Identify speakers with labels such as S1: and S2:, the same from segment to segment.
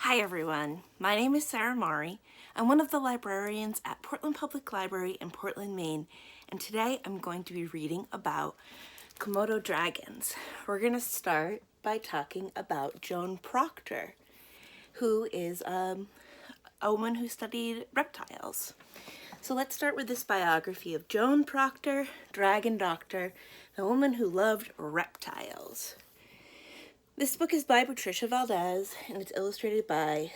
S1: Hi everyone, my name is Sarah Mari. I'm one of the librarians at Portland Public Library in Portland, Maine, and today I'm going to be reading about Komodo dragons. We're going to start by talking about Joan Proctor, who is a woman who studied reptiles. So let's start with this biography of Joan Proctor, Dragon Doctor, the woman who loved reptiles. This book is by Patricia Valdez, and it's illustrated by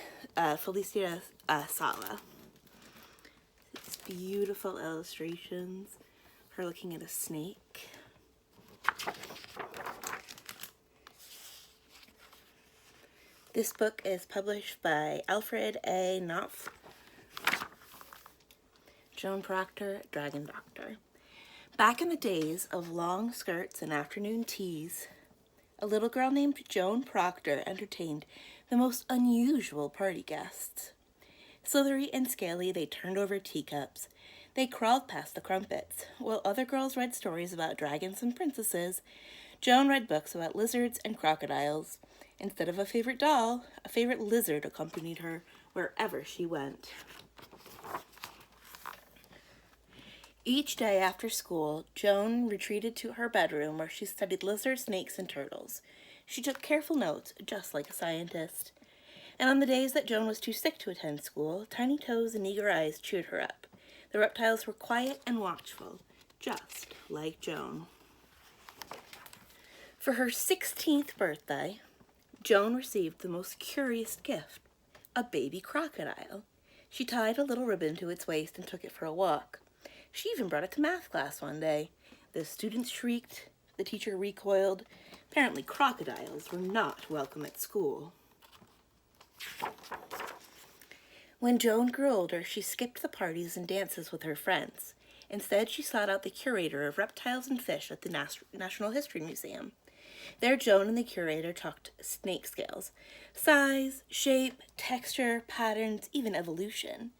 S1: Felicia Sala. It's beautiful illustrations. Her looking at a snake. This book is published by Alfred A. Knopf. Joan Proctor, Dragon Doctor. Back in the days of long skirts and afternoon teas, a little girl named Joan Proctor entertained the most unusual party guests. Slithery and scaly, they turned over teacups. They crawled past the crumpets. While other girls read stories about dragons and princesses, Joan read books about lizards and crocodiles. Instead of a favorite doll, a favorite lizard accompanied her wherever she went. Each day after school, Joan retreated to her bedroom where she studied lizards, snakes, and turtles. She took careful notes, just like a scientist. And on the days that Joan was too sick to attend school, tiny toes and eager eyes cheered her up. The reptiles were quiet and watchful, just like Joan. For her 16th birthday, Joan received the most curious gift, a baby crocodile. She tied a little ribbon to its waist and took it for a walk. She even brought it to math class one day. The students shrieked, the teacher recoiled. Apparently crocodiles were not welcome at school. When Joan grew older, she skipped the parties and dances with her friends. Instead, she sought out the curator of reptiles and fish at the Natural History Museum. There, Joan and the curator talked snake scales, size, shape, texture, patterns, even evolution.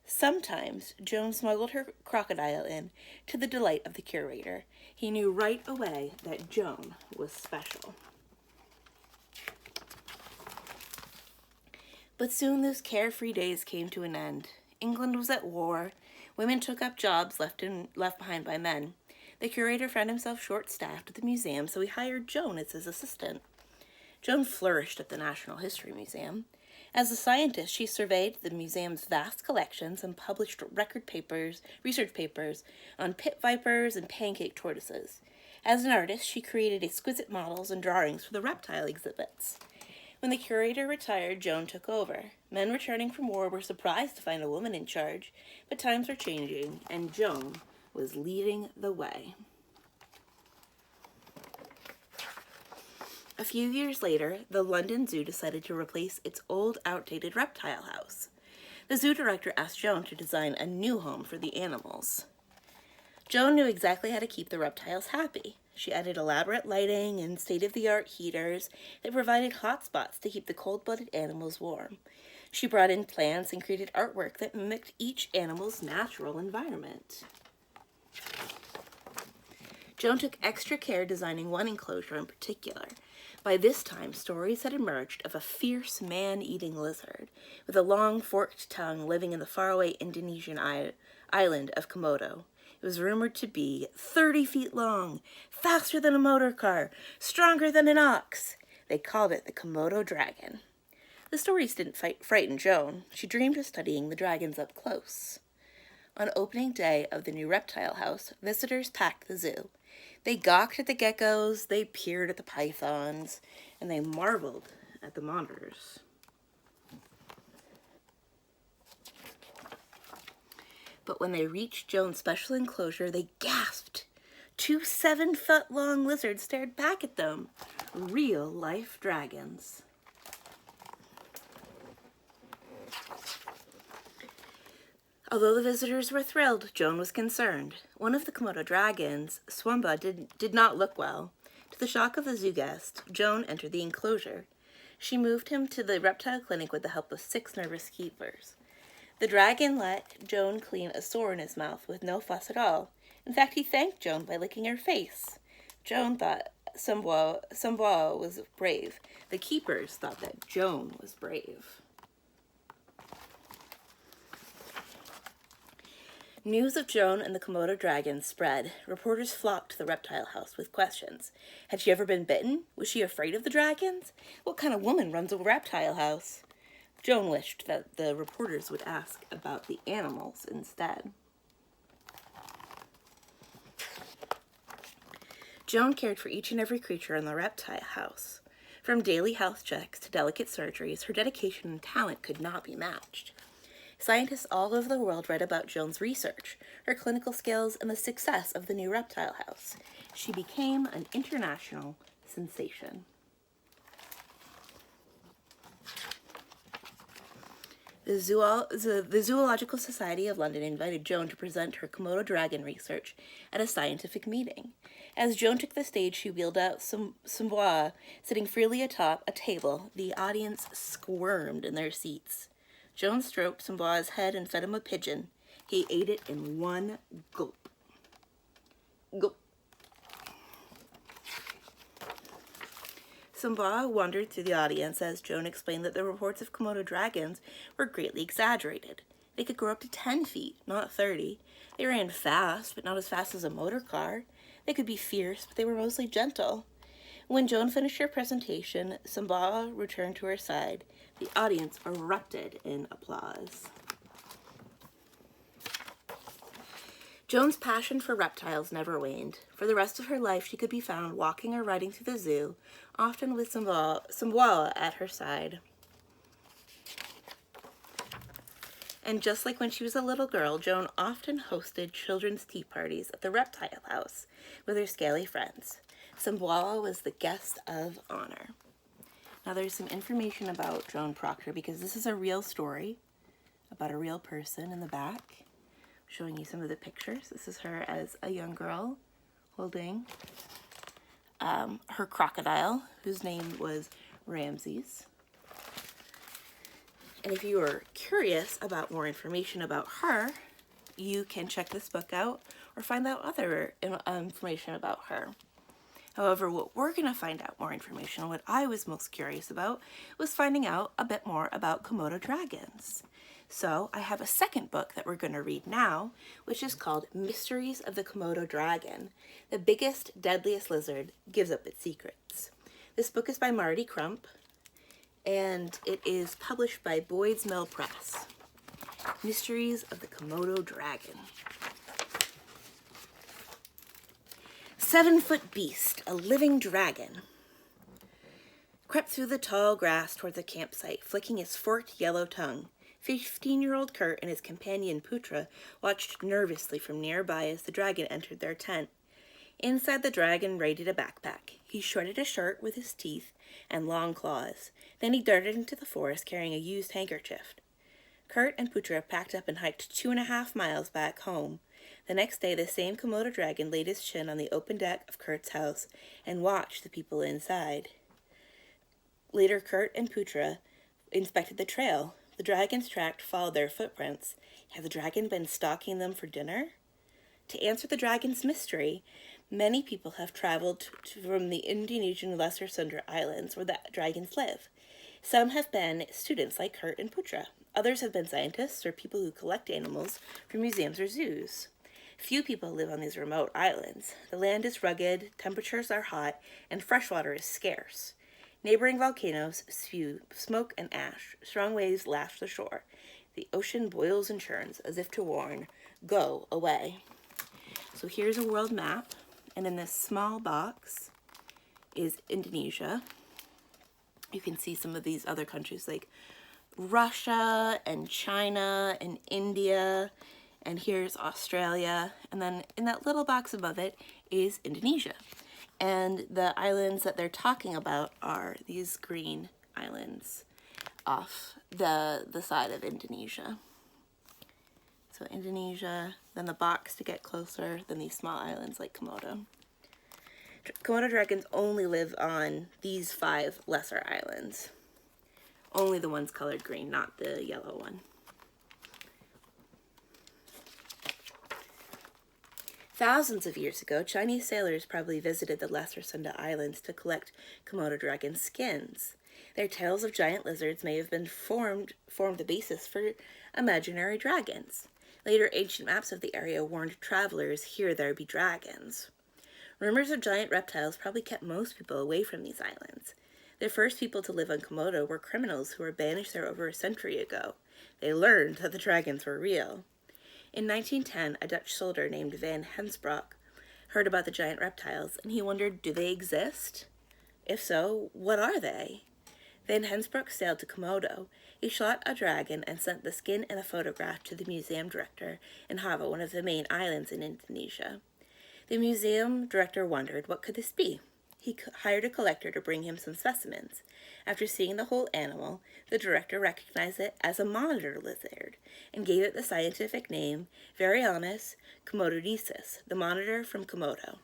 S1: Sometimes Joan smuggled her crocodile in, to the delight of the curator. He knew right away that Joan was special. But soon those carefree days came to an end. England was at war. Women took up jobs left behind by men. The curator found himself short-staffed at the museum, so he hired Joan as his assistant. Joan flourished at the Natural History Museum. As a scientist, she surveyed the museum's vast collections and published research papers on pit vipers and pancake tortoises. As an artist, she created exquisite models and drawings for the reptile exhibits. When the curator retired, Joan took over. Men returning from war were surprised to find a woman in charge, but times were changing, and Joan was leading the way. A few years later, the London Zoo decided to replace its old, outdated reptile house. The zoo director asked Joan to design a new home for the animals. Joan knew exactly how to keep the reptiles happy. She added elaborate lighting and state-of-the-art heaters that provided hot spots to keep the cold-blooded animals warm. She brought in plants and created artwork that mimicked each animal's natural environment. Joan took extra care designing one enclosure in particular. By this time, stories had emerged of a fierce man-eating lizard with a long forked tongue living in the faraway Indonesian island of Komodo. It was rumored to be 30 feet long, faster than a motor car, stronger than an ox. They called it the Komodo Dragon. The stories didn't frighten Joan. She dreamed of studying the dragons up close. On opening day of the new reptile house, visitors packed the zoo. They gawked at the geckos, they peered at the pythons, and they marveled at the monitors. But when they reached Joan's special enclosure, they gasped. 2 7-foot-long lizards stared back at them. Real-life dragons. Although the visitors were thrilled, Joan was concerned. One of the Komodo dragons, Swamba, did not look well. To the shock of the zoo guest, Joan entered the enclosure. She moved him to the reptile clinic with the help of 6 nervous keepers. The dragon let Joan clean a sore in his mouth with no fuss at all. In fact, he thanked Joan by licking her face. Joan thought Swamba was brave. The keepers thought that Joan was brave. News of Joan and the Komodo dragons spread. Reporters flocked to the reptile house with questions. Had she ever been bitten? Was she afraid of the dragons? What kind of woman runs a reptile house? Joan wished that the reporters would ask about the animals instead. Joan cared for each and every creature in the reptile house. From daily health checks to delicate surgeries, her dedication and talent could not be matched. Scientists all over the world read about Joan's research, her clinical skills, and the success of the new reptile house. She became an international sensation. The Zoological Society of London invited Joan to present her Komodo dragon research at a scientific meeting. As Joan took the stage, she wheeled out Samboa, sitting freely atop a table. The audience squirmed in their seats. Joan stroked Samboa's head and fed him a pigeon. He ate it in one gulp. Gulp. Samboa wandered through the audience as Joan explained that the reports of Komodo dragons were greatly exaggerated. They could grow up to 10 feet, not 30. They ran fast, but not as fast as a motor car. They could be fierce, but they were mostly gentle. When Joan finished her presentation, Samboa returned to her side. The audience erupted in applause. Joan's passion for reptiles never waned. For the rest of her life, she could be found walking or riding through the zoo, often with Samboa at her side. And just like when she was a little girl, Joan often hosted children's tea parties at the reptile house with her scaly friends. Samboa was the guest of honor. Now there's some information about Joan Proctor because this is a real story about a real person in the back. I'm showing you some of the pictures. This is her as a young girl holding her crocodile, whose name was Ramses. And if you are curious about more information about her, you can check this book out or find out other information about her. However, what we're going to find out more information, what I was most curious about, was finding out a bit more about Komodo dragons. So I have a second book that we're going to read now, which is called Mysteries of the Komodo Dragon. The biggest, deadliest lizard gives up its secrets. This book is by Marty Crump, and it is published by Boyd's Mill Press. Mysteries of the Komodo Dragon. 7-foot beast, a living dragon, crept through the tall grass toward the campsite, flicking his forked yellow tongue. 15-year-old Kurt and his companion Putra watched nervously from nearby as the dragon entered their tent. Inside, the dragon raided a backpack. He shredded a shirt with his teeth and long claws. Then he darted into the forest carrying a used handkerchief. Kurt and Putra packed up and hiked 2.5 miles back home. The next day, the same Komodo dragon laid his chin on the open deck of Kurt's house and watched the people inside. Later, Kurt and Putra inspected the trail. The dragon's track followed their footprints. Had the dragon been stalking them for dinner? To answer the dragon's mystery, many people have traveled from the Indonesian Lesser Sunda Islands where the dragons live. Some have been students like Kurt and Putra. Others have been scientists or people who collect animals from museums or zoos. Few people live on these remote islands. The land is rugged, temperatures are hot, and fresh water is scarce. Neighboring volcanoes spew smoke and ash. Strong waves lash the shore. The ocean boils and churns as if to warn, go away. So here's a world map, and in this small box is Indonesia. You can see some of these other countries like Russia and China and India, and here's Australia, and then in that little box above it is Indonesia. And the islands that they're talking about are these green islands off the side of Indonesia. So Indonesia, then the box to get closer, then these small islands like Komodo. Komodo dragons only live on these 5 lesser islands. Only the ones colored green, not the yellow one. Thousands of years ago, Chinese sailors probably visited the Lesser Sunda Islands to collect Komodo dragon skins. Their tales of giant lizards may have been formed the basis for imaginary dragons. Later ancient maps of the area warned travelers here there be dragons. Rumors of giant reptiles probably kept most people away from these islands. The first people to live on Komodo were criminals who were banished there over a century ago. They learned that the dragons were real. In 1910, a Dutch soldier named Van Hensbroek heard about the giant reptiles, and he wondered, do they exist? If so, what are they? Van Hensbroek sailed to Komodo. He shot a dragon and sent the skin and a photograph to the museum director in Java, one of the main islands in Indonesia. The museum director wondered, what could this be? He hired a collector to bring him some specimens. After seeing the whole animal, the director recognized it as a monitor lizard and gave it the scientific name Varianus komodoensis, the monitor from Komodo.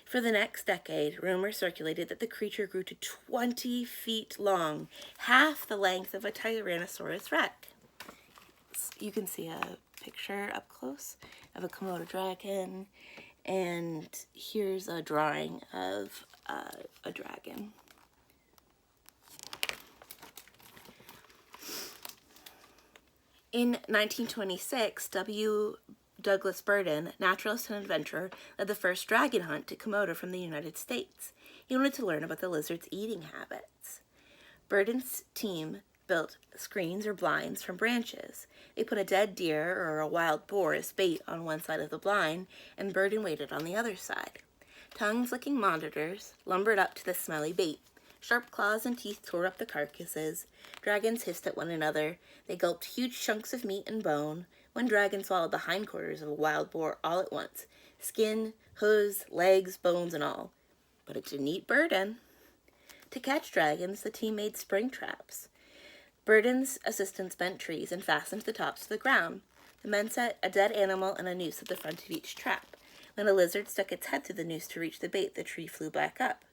S1: For the next decade, rumors circulated that the creature grew to 20 feet long, half the length of a Tyrannosaurus rex. You can see a picture up close of a Komodo dragon, and here's a drawing of a dragon. In 1926, Douglas Burden, naturalist and adventurer, led the first dragon hunt to Komodo from the United States. He wanted to learn about the lizard's eating habits. Burden's team built screens or blinds from branches. They put a dead deer or a wild boar as bait on one side of the blind, and Burden waited on the other side. Tongue-licking monitors lumbered up to the smelly bait. Sharp claws and teeth tore up the carcasses. Dragons hissed at one another. They gulped huge chunks of meat and bone. One dragon swallowed the hindquarters of a wild boar all at once. Skin, hooves, legs, bones, and all. But it didn't eat Burden. To catch dragons, the team made spring traps. Burden's assistants bent trees and fastened the tops to the ground. The men set a dead animal and a noose at the front of each trap. When a lizard stuck its head through the noose to reach the bait, the tree flew back up.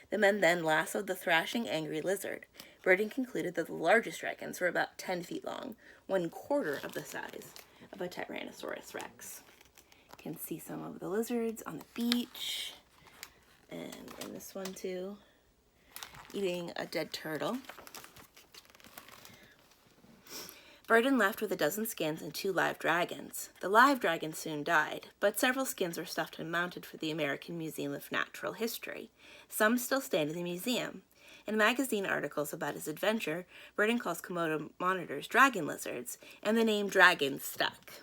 S1: The men then lassoed the thrashing, angry lizard. Burden concluded that the largest dragons were about 10 feet long, 1/4 of the size of a Tyrannosaurus rex. You can see some of the lizards on the beach, and in this one too, eating a dead turtle. Burden left with a dozen skins and 2 live dragons. The live dragons soon died, but several skins were stuffed and mounted for the American Museum of Natural History. Some still stand in the museum. In magazine articles about his adventure, Burden calls Komodo monitors dragon lizards, and the name dragon stuck.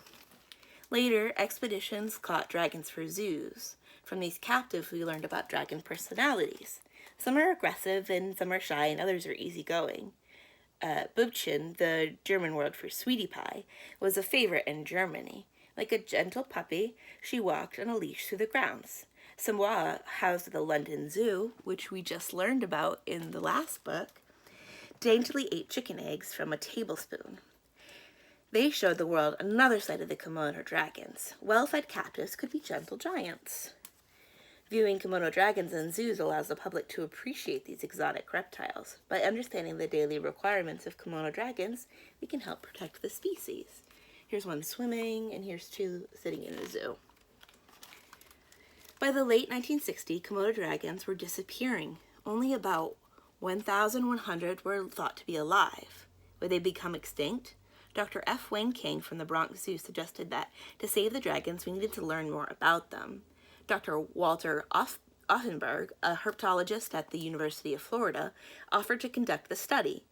S1: Later, expeditions caught dragons for zoos. From these captives, we learned about dragon personalities. Some are aggressive, and some are shy, and others are easygoing. Bubchen, the German word for sweetie pie, was a favorite in Germany. Like a gentle puppy, she walked on a leash through the grounds. Samoa, housed at the London Zoo, which we just learned about in the last book, daintily ate chicken eggs from a tablespoon. They showed the world another side of the Komodo dragons. Well-fed captives could be gentle giants. Viewing Komodo dragons in zoos allows the public to appreciate these exotic reptiles. By understanding the daily requirements of Komodo dragons, we can help protect the species. Here's one swimming, and here's 2 sitting in a zoo. By the late 1960s, Komodo dragons were disappearing. Only about 1,100 were thought to be alive. Would they become extinct? Dr. F. Wayne King from the Bronx Zoo suggested that to save the dragons, we needed to learn more about them. Dr. Walter Otenberg, a herpetologist at the University of Florida, offered to conduct the study.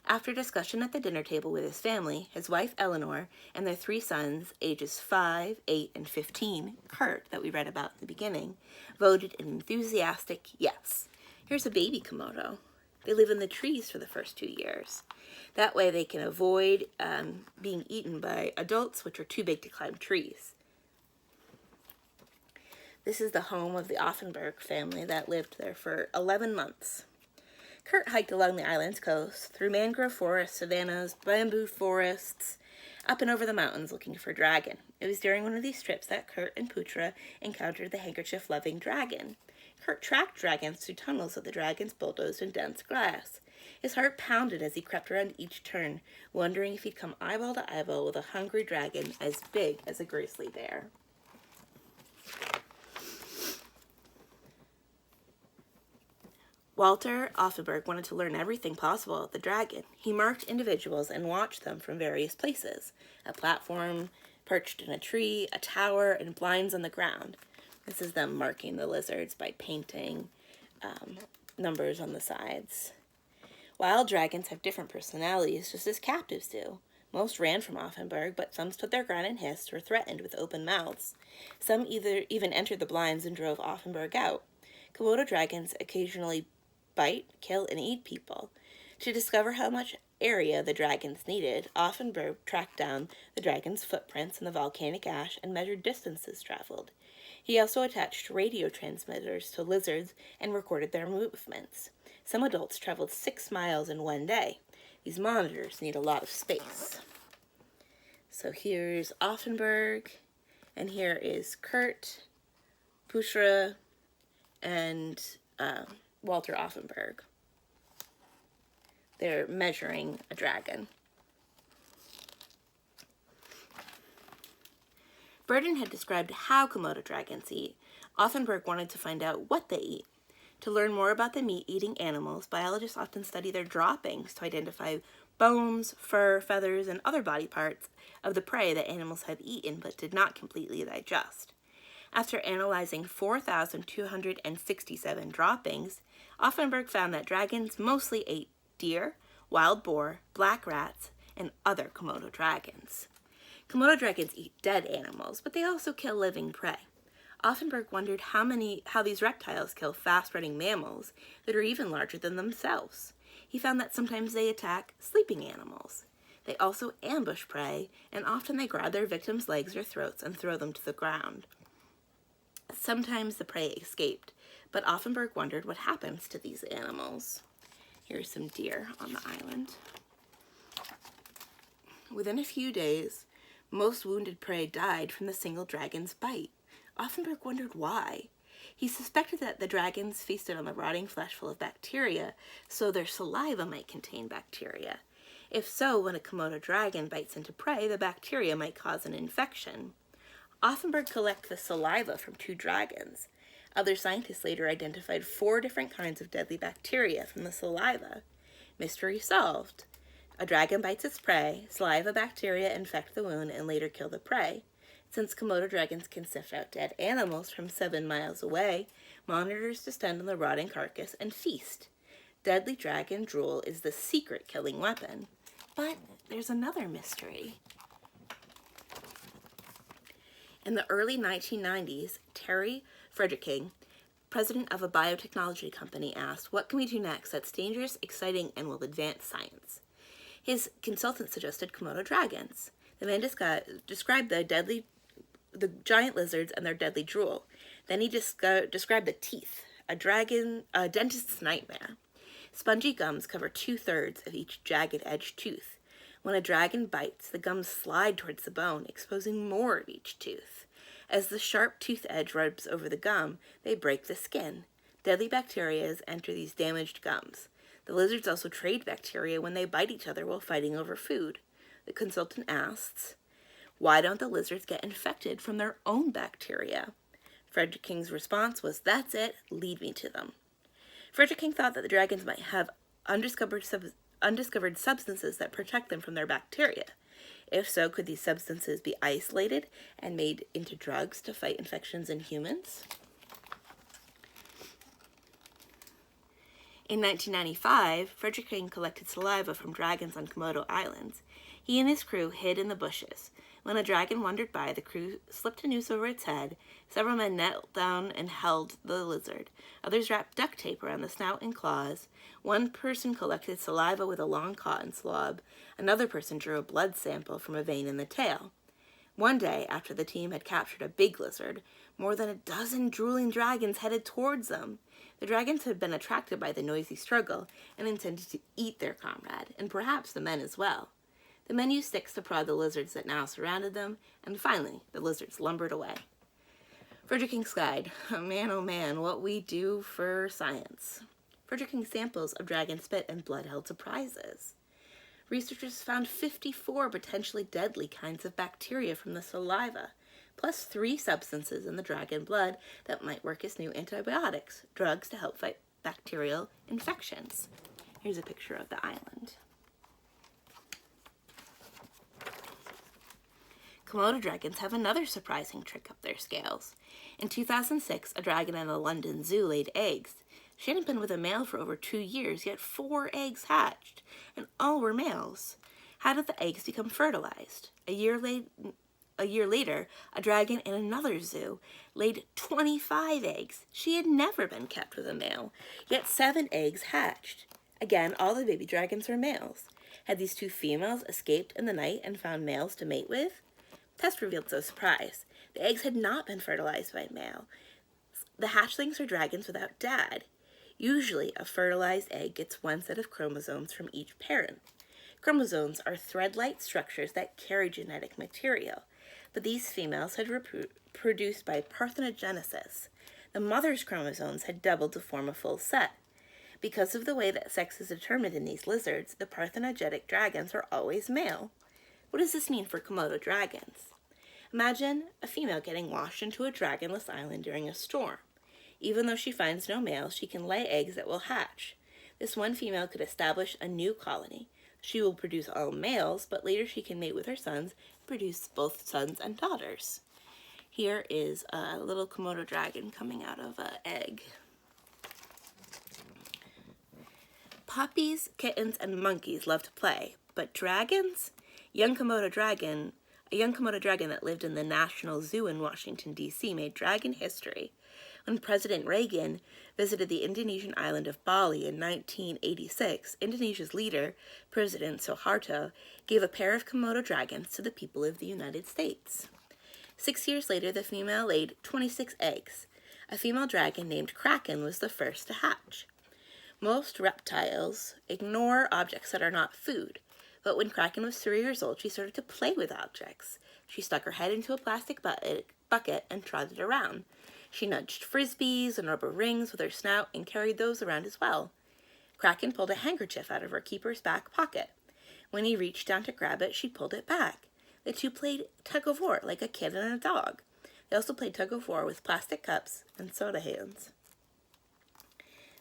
S1: After discussion at the dinner table with his family, his wife Eleanor, and their 3 sons, ages 5, 8, and 15, Kurt, that we read about in the beginning, voted an enthusiastic yes. Here's a baby Komodo. They live in the trees for the first 2 years. That way they can avoid being eaten by adults, which are too big to climb trees. This is the home of the Otenberg family that lived there for 11 months. Kurt hiked along the island's coast, through mangrove forests, savannas, bamboo forests, up and over the mountains looking for dragon. It was during one of these trips that Kurt and Putra encountered the handkerchief-loving dragon. Kurt tracked dragons through tunnels that the dragons bulldozed in dense grass. His heart pounded as he crept around each turn, wondering if he'd come eyeball to eyeball with a hungry dragon as big as a grizzly bear. Walter Otenberg wanted to learn everything possible about the dragon. He marked individuals and watched them from various places. A platform perched in a tree, a tower, and blinds on the ground. This is them marking the lizards by painting numbers on the sides. Wild dragons have different personalities, just as captives do. Most ran from Otenberg, but some stood their ground and hissed or threatened with open mouths. Some even entered the blinds and drove Otenberg out. Komodo dragons occasionally bite, kill, and eat people. To discover how much area the dragons needed, Otenberg tracked down the dragons' footprints in the volcanic ash and measured distances traveled. He also attached radio transmitters to lizards and recorded their movements. Some adults traveled 6 miles in one day. These monitors need a lot of space. So here's Otenberg, and here is Kurt, Bushra, and Walter Otenberg. They're measuring a dragon. Burden had described how Komodo dragons eat. Otenberg wanted to find out what they eat. To learn more about the meat-eating animals, biologists often study their droppings to identify bones, fur, feathers, and other body parts of the prey that animals have eaten but did not completely digest. After analyzing 4,267 droppings, Otenberg found that dragons mostly ate deer, wild boar, black rats, and other Komodo dragons. Komodo dragons eat dead animals, but they also kill living prey. Otenberg wondered how these reptiles kill fast-running mammals that are even larger than themselves. He found that sometimes they attack sleeping animals. They also ambush prey, and often they grab their victims' legs or throats and throw them to the ground. Sometimes the prey escaped, but Otenberg wondered what happens to these animals. Here's some deer on the island. Within a few days, most wounded prey died from the single dragon's bite. Otenberg wondered why. He suspected that the dragons feasted on the rotting flesh full of bacteria, so their saliva might contain bacteria. If so, when a Komodo dragon bites into prey, the bacteria might cause an infection. Otenberg collected the saliva from 2 dragons. Other scientists later identified 4 different kinds of deadly bacteria from the saliva. Mystery solved. A dragon bites its prey, saliva bacteria infect the wound and later kill the prey. Since Komodo dragons can sniff out dead animals from 7 miles away, monitors descend on the rotting carcass and feast. Deadly dragon drool is the secret killing weapon. But there's another mystery. In the early 1990s, Terry Frederiking, president of a biotechnology company, asked, "What can we do next that's dangerous, exciting, and will advance science?" His consultant suggested Komodo dragons. The man described the giant lizards and their deadly drool. Then he described the teeth, a dentist's nightmare. Spongy gums cover 2/3 of each jagged-edged tooth. When a dragon bites, the gums slide towards the bone, exposing more of each tooth. As the sharp tooth edge rubs over the gum, they break the skin. Deadly bacteria enter these damaged gums. The lizards also trade bacteria when they bite each other while fighting over food. The consultant asks, why don't the lizards get infected from their own bacteria? Fredericking's response was, "That's it, lead me to them." Frederiking thought that the dragons might have undiscovered substances that protect them from their bacteria. If so, could these substances be isolated and made into drugs to fight infections in humans? In 1995, Frederiking collected saliva from dragons on Komodo Islands. He and his crew hid in the bushes. When a dragon wandered by, the crew slipped a noose over its head. Several men knelt down and held the lizard. Others wrapped duct tape around the snout and claws. One person collected saliva with a long cotton swab. Another person drew a blood sample from a vein in the tail. One day, after the team had captured a big lizard, more than a dozen drooling dragons headed towards them. The dragons had been attracted by the noisy struggle and intended to eat their comrade, and perhaps the men as well. The men used sticks to prod the lizards that now surrounded them, and finally, the lizards lumbered away. Frederiking sighed, oh man, what we do for science. Frederiking samples of dragon spit and blood held surprises. Researchers found 54 potentially deadly kinds of bacteria from the saliva, plus 3 substances in the dragon blood that might work as new antibiotics, drugs to help fight bacterial infections. Here's a picture of the island. Komodo dragons have another surprising trick up their scales. In 2006, a dragon in a London zoo laid eggs. She hadn't been with a male for over 2 years, yet 4 eggs hatched, and all were males. How did the eggs become fertilized? A year later, a dragon in another zoo laid 25 eggs. She had never been kept with a male, yet 7 eggs hatched. Again, all the baby dragons were males. Had these 2 females escaped in the night and found males to mate with? Test revealed no surprise. The eggs had not been fertilized by a male. The hatchlings are dragons without dad. Usually, a fertilized egg gets 1 set of chromosomes from each parent. Chromosomes are thread-like structures that carry genetic material, but these females had reproduced by parthenogenesis. The mother's chromosomes had doubled to form a full set. Because of the way that sex is determined in these lizards, the parthenogenetic dragons are always male. What does this mean for Komodo dragons? Imagine a female getting washed into a dragonless island during a storm. Even though she finds no males, she can lay eggs that will hatch. This one female could establish a new colony. She will produce all males, but later she can mate with her sons and produce both sons and daughters. Here is a little Komodo dragon coming out of an egg. Puppies, kittens, and monkeys love to play, but dragons? A young Komodo dragon that lived in the National Zoo in Washington, D.C. made dragon history. When President Reagan visited the Indonesian island of Bali in 1986, Indonesia's leader, President Suharto, gave a pair of Komodo dragons to the people of the United States. 6 years later, the female laid 26 eggs. A female dragon named Kraken was the first to hatch. Most reptiles ignore objects that are not food, but when Kraken was 3 years old, she started to play with objects. She stuck her head into a plastic bucket and trotted around. She nudged frisbees and rubber rings with her snout and carried those around as well. Kraken pulled a handkerchief out of her keeper's back pocket. When he reached down to grab it, she pulled it back. The two played tug-of-war like a kid and a dog. They also played tug-of-war with plastic cups and soda hands.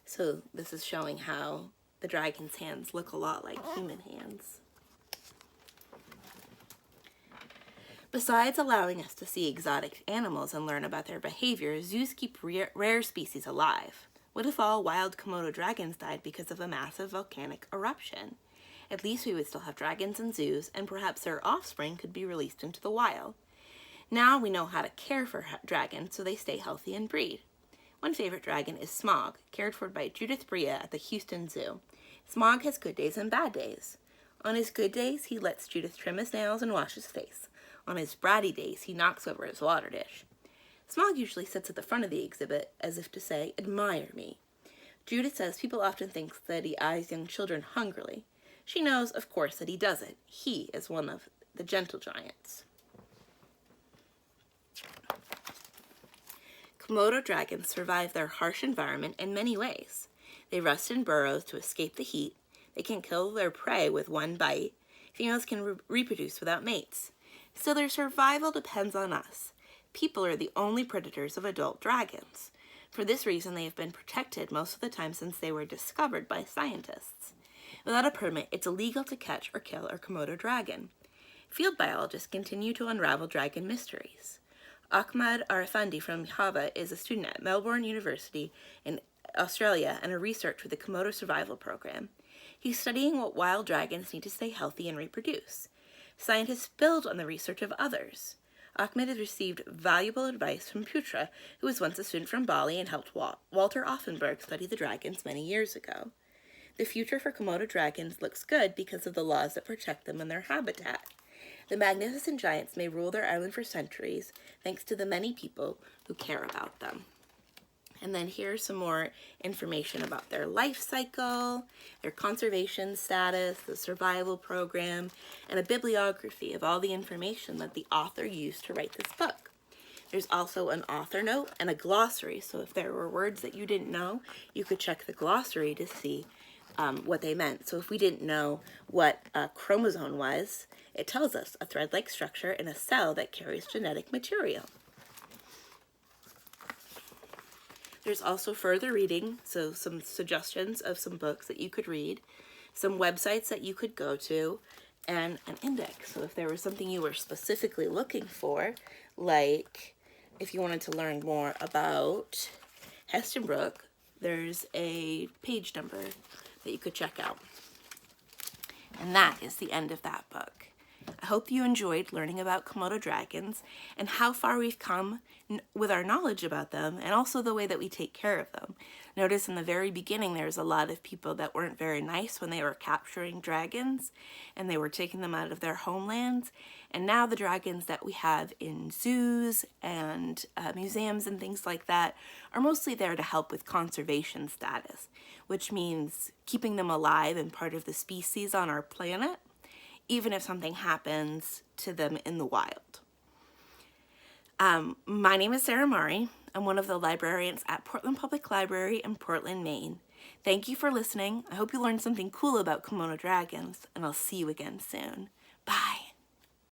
S1: So this is showing how the dragon's hands look a lot like human hands. Besides allowing us to see exotic animals and learn about their behavior, zoos keep rare species alive. What if all wild Komodo dragons died because of a massive volcanic eruption? At least we would still have dragons in zoos, and perhaps their offspring could be released into the wild. Now we know how to care for dragons so they stay healthy and breed. One favorite dragon is Smog, cared for by Judith Brea at the Houston Zoo. Smog has good days and bad days. On his good days, he lets Judith trim his nails and wash his face. On his bratty days, he knocks over his water dish. Smog usually sits at the front of the exhibit as if to say, "Admire me." Judith says people often think that he eyes young children hungrily. She knows, of course, that he doesn't. He is one of the gentle giants. Komodo dragons survive their harsh environment in many ways. They rest in burrows to escape the heat. They can kill their prey with one bite. Females can reproduce without mates. So their survival depends on us. People are the only predators of adult dragons. For this reason, they have been protected most of the time since they were discovered by scientists. Without a permit, it's illegal to catch or kill a Komodo dragon. Field biologists continue to unravel dragon mysteries. Ahmad Arifandi from Java is a student at Melbourne University in Australia and a researcher for the Komodo Survival Program. He's studying what wild dragons need to stay healthy and reproduce. Scientists build on the research of others. Ahmed has received valuable advice from Putra, who was once a student from Bali and helped Walter Otenberg study the dragons many years ago. The future for Komodo dragons looks good because of the laws that protect them and their habitat. The magnificent giants may rule their island for centuries, thanks to the many people who care about them. And then here's some more information about their life cycle, their conservation status, the survival program, and a bibliography of all the information that the author used to write this book. There's also an author note and a glossary, so if there were words that you didn't know, you could check the glossary to see what they meant. So if we didn't know what a chromosome was, it tells us a thread-like structure in a cell that carries genetic material. There's also further reading, so some suggestions of some books that you could read, some websites that you could go to, and an index. So if there was something you were specifically looking for, like if you wanted to learn more about Hestonbrook, there's a page number that you could check out. And that is the end of that book. I hope you enjoyed learning about Komodo dragons and how far we've come with our knowledge about them, and also the way that we take care of them. Notice in the very beginning there's a lot of people that weren't very nice when they were capturing dragons and they were taking them out of their homelands. And now the dragons that we have in zoos and museums and things like that are mostly there to help with conservation status, which means keeping them alive and part of the species on our planet, even if something happens to them in the wild. My name is Sarah Mari. I'm one of the librarians at Portland Public Library in Portland, Maine. Thank you for listening. I hope you learned something cool about Komodo dragons, and I'll see you again soon.